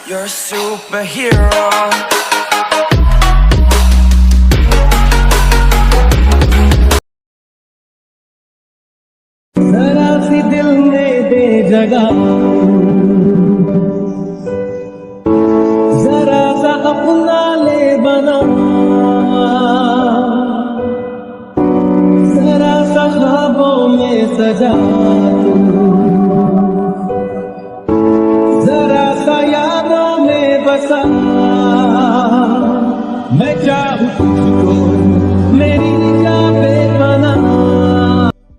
You're a superhero. जरा सी दिल में दे जगह, जरा सा अपना ले बना, जरा सा ख्वाबों में सजा तू, जरा सा यादों में बसा, मैं चाहूँ तुझको मेरी निगाह पे बना।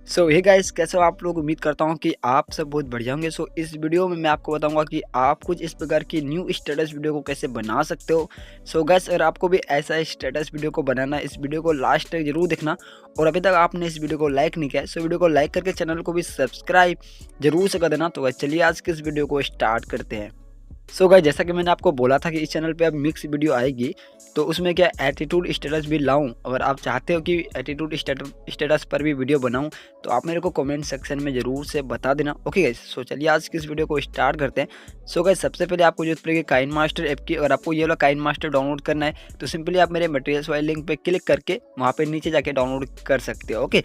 सो हे गाइस, कैसे हो आप लोग। उम्मीद करता हूँ कि आप सब बहुत बढ़िया होंगे। सो इस वीडियो में मैं आपको बताऊंगा कि आप कुछ इस प्रकार की न्यू स्टेटस वीडियो को कैसे बना सकते हो। सो गाइस, अगर आपको भी ऐसा स्टेटस वीडियो को बनाना है, इस वीडियो को लास्ट तक जरूर देखना। और अभी तक आपने इस वीडियो को लाइक नहीं किया है, सो वीडियो को लाइक करके चैनल को भी सब्सक्राइब जरूर से कर देना। तो गाइस चलिए आज के इस वीडियो को स्टार्ट करते हैं। सो गाइस, जैसा कि मैंने आपको बोला था कि इस चैनल पे अब मिक्स वीडियो आएगी, तो उसमें क्या एटीट्यूड स्टेटस भी लाऊं। अगर आप चाहते हो कि एटीट्यूड स्टेटस पर भी वीडियो बनाऊं, तो आप मेरे को कमेंट सेक्शन में ज़रूर से बता देना। ओके गाइस, सो चलिए आज की इस वीडियो को स्टार्ट करते हैं। सो गाइस, सबसे पहले आपको जरूरत पड़ेगी काइनमास्टर ऐप की। अगर आपको ये वाला काइनमास्टर डाउनलोड करना है, तो सिंपली आप मेरे मटेरियल्स वाले लिंक पर क्लिक करके वहाँ पर नीचे जाके डाउनलोड कर सकते हो। ओके,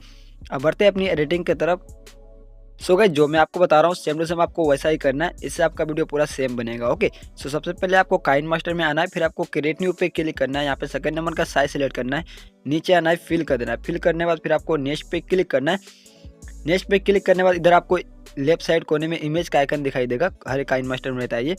अब बढ़ते हैं अपनी एडिटिंग की तरफ। सो गाइस, जो मैं आपको बता रहा हूँ सेम टू सेम आपको वैसा ही करना है, इससे आपका वीडियो पूरा सेम बनेगा। ओके, सो सबसे पहले आपको काइनमास्टर में आना है, फिर आपको क्रिएट न्यू पे क्लिक करना है। यहाँ पे सेकंड नंबर का साइज सेलेक्ट करना है, नीचे आना है, फिल कर देना है। फिल करने के बाद फिर आपको नेक्स्ट पे क्लिक करना है। नेक्स्ट पे क्लिक करने के बाद इधर आपको लेफ्ट साइड कोने में इमेज का आइकन दिखाई देगा, हर काइनमास्टर में रहता है ये।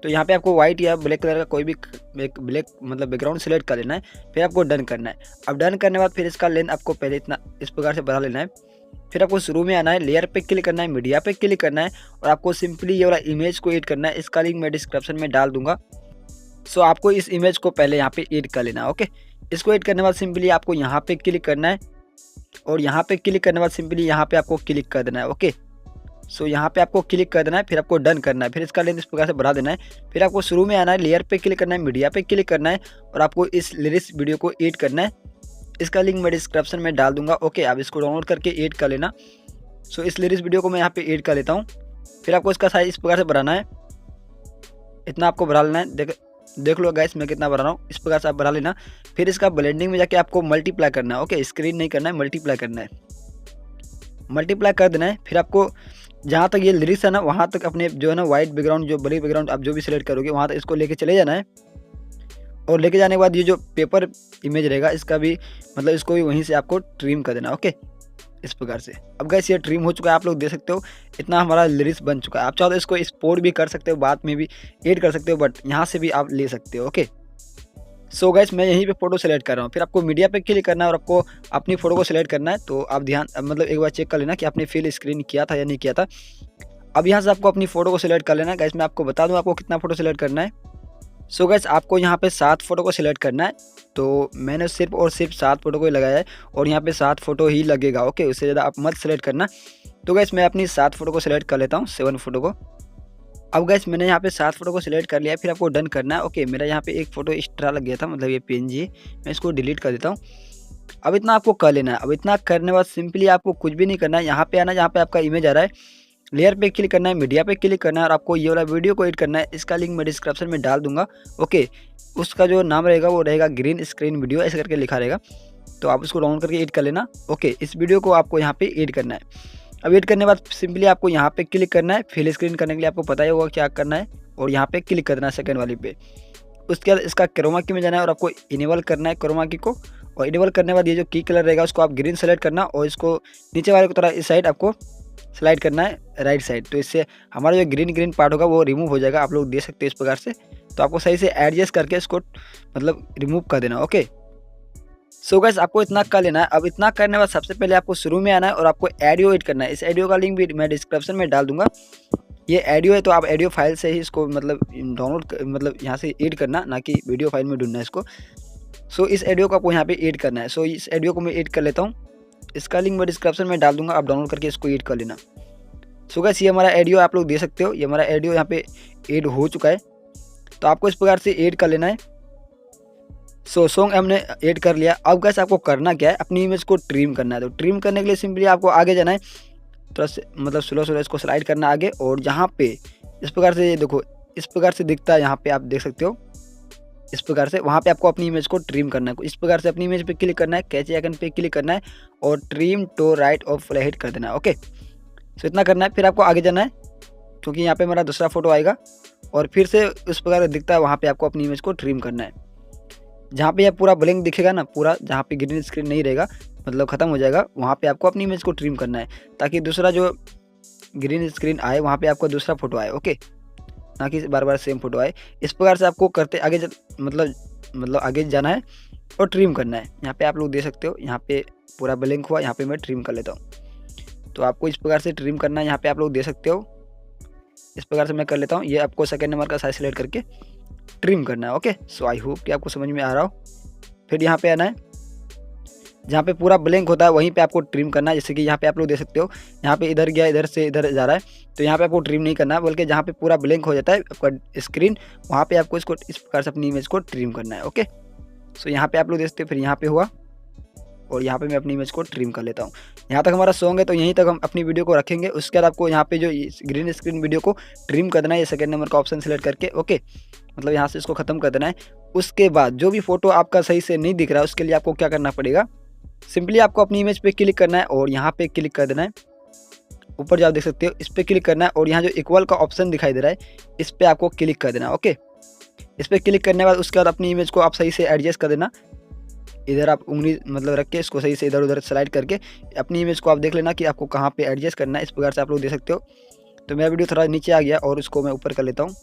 तो यहाँ पे आपको व्हाइट या ब्लैक कलर का कोई भी एक ब्लैक मतलब बैकग्राउंड सेलेक्ट कर लेना है, फिर आपको डन करना है। अब डन करने के बाद फिर इसका लेंथ आपको पहले इतना इस प्रकार से बढ़ा लेना है। फिर आपको शुरू में आना है, लेयर पे क्लिक करना है, मीडिया पे क्लिक करना है, और आपको सिंपली ये वाला इमेज को एड करना है। इसका लिंक मैं डिस्क्रिप्शन में डाल दूंगा। सो आपको इस इमेज को पहले यहाँ पे एड कर लेना है। ओके, इसको एड करने के बाद सिंपली आपको यहाँ पे क्लिक करना है, और यहाँ पे क्लिक करने के बाद सिंपली यहाँ पे आपको क्लिक कर देना है। ओके, सो यहाँ पे आपको क्लिक कर देना है, फिर आपको डन करना है। फिर इसका लेंथ इस प्रकार से बढ़ा देना है। फिर आपको शुरू में आना है, लेयर पे क्लिक करना है, मीडिया पे क्लिक करना है, और आपको इस लिरिक्स वीडियो को एड करना है। इसका लिंक मैं डिस्क्रिप्शन में डाल दूंगा। ओके, आप इसको डाउनलोड करके ऐड कर लेना। सो इस लिरिक्स वीडियो को मैं यहाँ पे ऐड कर लेता हूँ। फिर आपको इसका साइज इस प्रकार से बढ़ाना है, इतना आपको बढ़ा लेना है। देख लो गाइस मैं कितना बढ़ा रहा हूँ, इस प्रकार से आप बढ़ा लेना। फिर इसका ब्लेंडिंग में जाके आपको मल्टीप्लाई करना है। ओके, स्क्रीन नहीं करना है, मल्टीप्लाई करना है, मल्टीप्लाई कर देना है। फिर आपको जहाँ तक ये लिरिक्स है ना, वहाँ तक अपने जो है ना वाइट बैकग्राउंड, जो बड़ी बैकग्राउंड आप जो भी सिलेक्ट करोगे, वहाँ तक इसको लेके चले जाना है। और लेके जाने के बाद ये जो पेपर इमेज रहेगा, इसका भी मतलब इसको भी वहीं से आपको ट्रिम कर देना। ओके, इस प्रकार से। अब गाइस ये ट्रिम हो चुका है, आप लोग देख सकते हो इतना हमारा लिरिक्स बन चुका है। आप चाहो तो इसको एक्सपोर्ट भी कर सकते हो, बाद में भी ऐड कर सकते हो, बट यहाँ से भी आप ले सकते हो। ओके, सो गाइस मैं यहीं पे फोटो सेलेक्ट कर रहा हूँ। फिर आपको मीडिया पे क्लिक करना है और आपको अपनी फोटो को सिलेक्ट करना है। तो आप ध्यान मतलब एक बार चेक कर लेना कि आपने फिल स्क्रीन किया था या नहीं किया था। अब यहाँ से आपको अपनी फोटो को सिलेक्ट कर लेना है। गाइस मैं आपको बता दूँ आपको कितना फोटो सेलेक्ट करना है। सो गाइस आपको यहाँ पे 7 फोटो को सिलेक्ट करना है। तो मैंने सिर्फ और सिर्फ 7 फोटो को ही लगाया है, और यहाँ पे 7 फोटो ही लगेगा। ओके, उससे ज़्यादा आप मत सेलेक्ट करना। तो गाइस मैं अपनी 7 फोटो को सिलेक्ट कर लेता हूँ, 7 फोटो को। अब गाइस मैंने यहाँ पे 7 फोटो को सिलेक्ट कर लिया है, फिर आपको डन करना है। ओके, मेरा यहाँ पे एक फोटो एक्स्ट्रा लग गया था, मतलब ये पीएनजी है, मैं इसको डिलीट कर देता हूँ। अब इतना आपको कर लेना है। अब इतना करने के बाद सिंपली आपको कुछ भी नहीं करना है, यहाँ पे आना, जहाँ पे आपका इमेज आ रहा है, लेयर पे क्लिक करना है, मीडिया पे क्लिक करना है, और आपको ये वाला वीडियो को एड करना है। इसका लिंक मैं डिस्क्रिप्शन में डाल दूंगा। ओके, उसका जो नाम रहेगा वो रहेगा ग्रीन स्क्रीन वीडियो, ऐसे करके लिखा रहेगा। तो आप उसको डाउनलोड करके ऐड कर लेना। ओके, इस वीडियो को आपको यहाँ पे ऐड करना है। अब ऐड करने के बाद सिंपली आपको यहाँ पे क्लिक करना है। फिल स्क्रीन करने के लिए आपको पता ही होगा क्या करना है, और यहाँ पे क्लिक कर देना है सेकंड वाली पे। उसके बाद इसका क्रोमा की में जाना है, और आपको इनेबल करना है क्रोमा की को। और इनेबल करने के बाद ये जो की कलर रहेगा उसको आप ग्रीन सेलेक्ट करना, और इसको नीचे वाले को थोड़ा इस साइड आपको स्लाइड करना है राइट साइड। तो इससे हमारा जो ग्रीन पार्ट होगा वो रिमूव हो जाएगा। आप लोग देख सकते हो इस प्रकार से। तो आपको सही से एडजस्ट करके इसको मतलब रिमूव कर देना। ओके, सो गाइस आपको इतना कर लेना है। अब इतना करने के बाद सबसे पहले आपको शुरू में आना है, और आपको ऑडियो एड करना है। इस ऑडियो का लिंक भी मैं डिस्क्रिप्शन में डाल दूंगा। ये ऑडियो है, तो आप ऑडियो फाइल से ही इसको मतलब डाउनलोड मतलब यहाँ से ऐड करना, ना कि वीडियो फाइल में ढूंढना है इसको। सो इस ऑडियो को आपको यहाँ पे ऐड करना है। सो इस ऑडियो को मैं ऐड कर लेता हूँ, इसका लिंक मैं डिस्क्रिप्शन में डाल दूंगा, आप डाउनलोड करके इसको ऐड कर लेना। सो गाइस ये हमारा ऑडियो आप लोग देख सकते हो, ये हमारा ऑडियो यहाँ पे ऐड हो चुका है। तो आपको इस प्रकार से ऐड कर लेना है। सो सॉन्ग हमने ऐड कर लिया। अब गाइस आपको करना क्या है, अपनी इमेज को ट्रिम करना है। तो ट्रिम करने के लिए सिंपली आपको आगे जाना है, थोड़ा मतलब स्लो इसको स्लाइड करना आगे, और जहाँ पे इस प्रकार से देखो इस प्रकार से दिखता है, यहाँ पे आप देख सकते हो इस प्रकार से। वहाँ पे आपको अपनी इमेज को ट्रिम करना है, इस प्रकार से अपनी इमेज पे क्लिक करना है, कैची आइकन पे क्लिक करना है और ट्रिम टू राइट और फुल हाइट कर देना है। ओके, सो इतना करना है। फिर आपको आगे जाना है क्योंकि यहाँ पे मेरा दूसरा फोटो आएगा और फिर से उस प्रकार दिखता है, वहाँ पे आपको अपनी इमेज को ट्रिम करना है। जहाँ पे यह पूरा ब्लैंक दिखेगा ना, पूरा जहाँ पे ग्रीन स्क्रीन नहीं रहेगा, मतलब ख़त्म हो जाएगा, वहाँ पे आपको अपनी इमेज को ट्रिम करना है ताकि दूसरा जो ग्रीन स्क्रीन आए वहाँ पे आपको दूसरा फोटो आए। ओके, ना कि बार बार सेम फोटो आए। इस प्रकार से आपको करते आगे मतलब आगे जाना है और ट्रिम करना है। यहाँ पे आप लोग देख सकते हो, यहाँ पे पूरा ब्लैंक हुआ, यहाँ पे मैं ट्रिम कर लेता हूँ। तो आपको इस प्रकार से ट्रिम करना है, यहाँ पे आप लोग देख सकते हो इस प्रकार से मैं कर लेता हूँ। ये आपको सेकंड नंबर का साइज सेलेक्ट करके ट्रिम करना है। ओके, सो आई होप कि आपको समझ में आ रहा हो। फिर यहाँ पे आना है, जहाँ पे पूरा ब्लैंक होता है वहीं पे आपको ट्रिम करना है। जैसे कि यहाँ पे आप लोग देख सकते हो, यहाँ पे इधर गया, इधर से इधर जा रहा है, तो यहाँ पे आपको ट्रिम नहीं करना है, बल्कि जहाँ पे पूरा ब्लैंक हो जाता है आपका स्क्रीन, वहाँ पे आपको इसको इस प्रकार से अपनी इमेज को ट्रिम करना है। ओके, सो यहाँ पे आप लोग देख सकते हो, फिर यहाँ पे हुआ और यहाँ पे मैं अपनी इमेज को ट्रिम कर लेता हूँ। यहाँ तक हमारा सॉन्ग है, तो यहीं तक हम अपनी वीडियो को रखेंगे। उसके बाद आपको यहाँ पे जो ग्रीन स्क्रीन वीडियो को ट्रिम कर देना है, ये सेकंड नंबर का ऑप्शन सेलेक्ट करके। ओके, मतलब यहाँ से इसको ख़त्म कर देना है। उसके बाद जो भी फोटो आपका सही से नहीं दिख रहा है, उसके लिए आपको क्या करना पड़ेगा, सिंपली आपको अपनी इमेज पे क्लिक करना है और यहाँ पे क्लिक कर देना है। ऊपर जो आप देख सकते हो इस पर क्लिक करना है और यहाँ जो इक्वल का ऑप्शन दिखाई दे रहा है, इस पर आपको क्लिक कर देना है। ओके, इस पर क्लिक करने के बाद उसके बाद अपनी इमेज को आप सही से एडजस्ट कर देना। इधर आप उंगली मतलब रख के इसको सही से इधर उधर स्लाइड करके अपनी इमेज को आप देख लेना कि आपको कहाँ पे एडजस्ट करना है। इस प्रकार से आप लोग देख सकते हो। तो मेरा वीडियो थोड़ा नीचे आ गया और उसको मैं ऊपर कर लेता हूँ,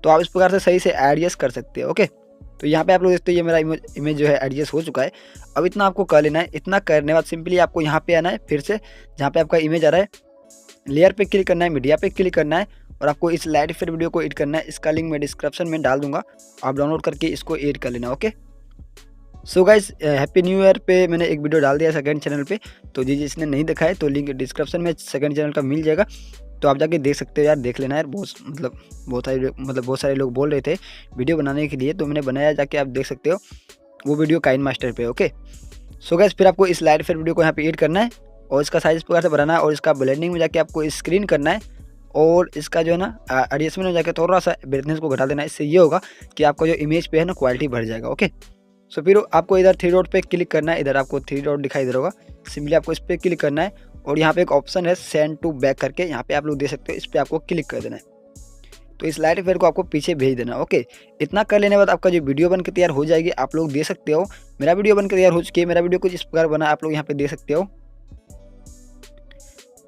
तो आप इस प्रकार से सही से एडजस्ट कर सकते हो। ओके, तो यहाँ पे आप लोग देखते हो ये मेरा इमेज जो है एडजस्ट हो चुका है। अब इतना आपको कर लेना है। इतना करने के बाद सिंपली आपको यहाँ पे आना है, फिर से जहाँ पे आपका इमेज आ रहा है लेयर पे क्लिक करना है, मीडिया पे क्लिक करना है और आपको इस लाइट इफेक्ट वीडियो को एडिट करना है। इसका लिंक मैं डिस्क्रिप्शन में डाल दूंगा, आप डाउनलोड करके इसको एडिट कर लेना। Okay, so guys happy new year पे मैंने एक वीडियो डाल दिया सेकंड चैनल पे, तो जिसने नहीं देखा है तो लिंक डिस्क्रिप्शन में सेकंड चैनल का मिल जाएगा, तो आप जाके देख सकते हो यार, देख लेना यार। बहुत सारे लोग बोल रहे थे वीडियो बनाने के लिए, तो मैंने बनाया, जाके आप देख सकते हो वो वीडियो काइनमास्टर पे। ओके, सो गाइस फिर आपको इस लाइट इफेक्ट वीडियो को यहाँ पे एड करना है और इसका साइज इस प्रकार से बढ़ाना है और इसका ब्लेंडिंग में जाके आपको स्क्रीन करना है और इसका जो है ना एडजस्टमेंट में जाके थोड़ा सा ब्राइटनेस को घटा देना है। इससे ये होगा कि आपका जो इमेज पे है ना क्वालिटी बढ़ जाएगा। ओके, सो फिर आपको इधर थ्री डॉट पे क्लिक करना है, इधर आपको थ्री डॉट दिखाई दे रहा होगा, सिंपली आपको इस पर क्लिक करना है और यहाँ पे एक ऑप्शन है सेंड टू बैक करके, यहाँ पे आप लोग देख सकते हो, इस पर आपको क्लिक कर देना है। तो इस लाइट इफेक्ट को आपको पीछे भेज देना। ओके, इतना कर लेने के बाद आपका जो वीडियो बन के तैयार हो जाएगी। आप लोग देख सकते हो मेरा वीडियो बन के तैयार हो चुकी है। मेरा वीडियो कुछ इस प्रकार बना, आप लोग यहाँ पे देख सकते हो।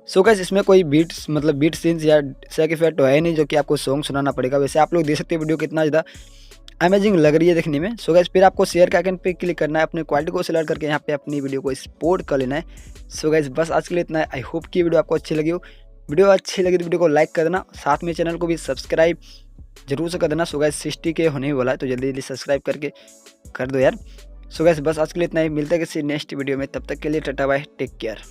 सो गाइस इसमें कोई बीट्स मतलब बीट सीन्स या सैक इफेक्ट तो है नहीं जो कि आपको सॉन्ग सुनाना पड़ेगा। वैसे आप लोग देख सकते हो वीडियो कितना ज़्यादा अमेजिंग लग रही है देखने में। सो गाइस फिर आपको शेयर के आइकन पे क्लिक करना है, अपने क्वालिटी को सिलेक्ट करके यहाँ पे अपनी वीडियो को एक्सपोर्ट कर लेना है। सो गाइस बस आज के लिए इतना है। आई होप कि वीडियो आपको अच्छी लगी हो। वीडियो अच्छी लगी तो वीडियो को लाइक कर देना, साथ में चैनल को भी सब्सक्राइब जरूर से कर देना। सो गाइस 60 के होने ही वाला है, तो जल्दी जल्दी सब्सक्राइब करके कर दो यार। सो गाइस बस आज के लिए इतना ही, मिलते हैं किसी नेक्स्ट वीडियो में, तब तक के लिए टाटा बाय, टेक केयर।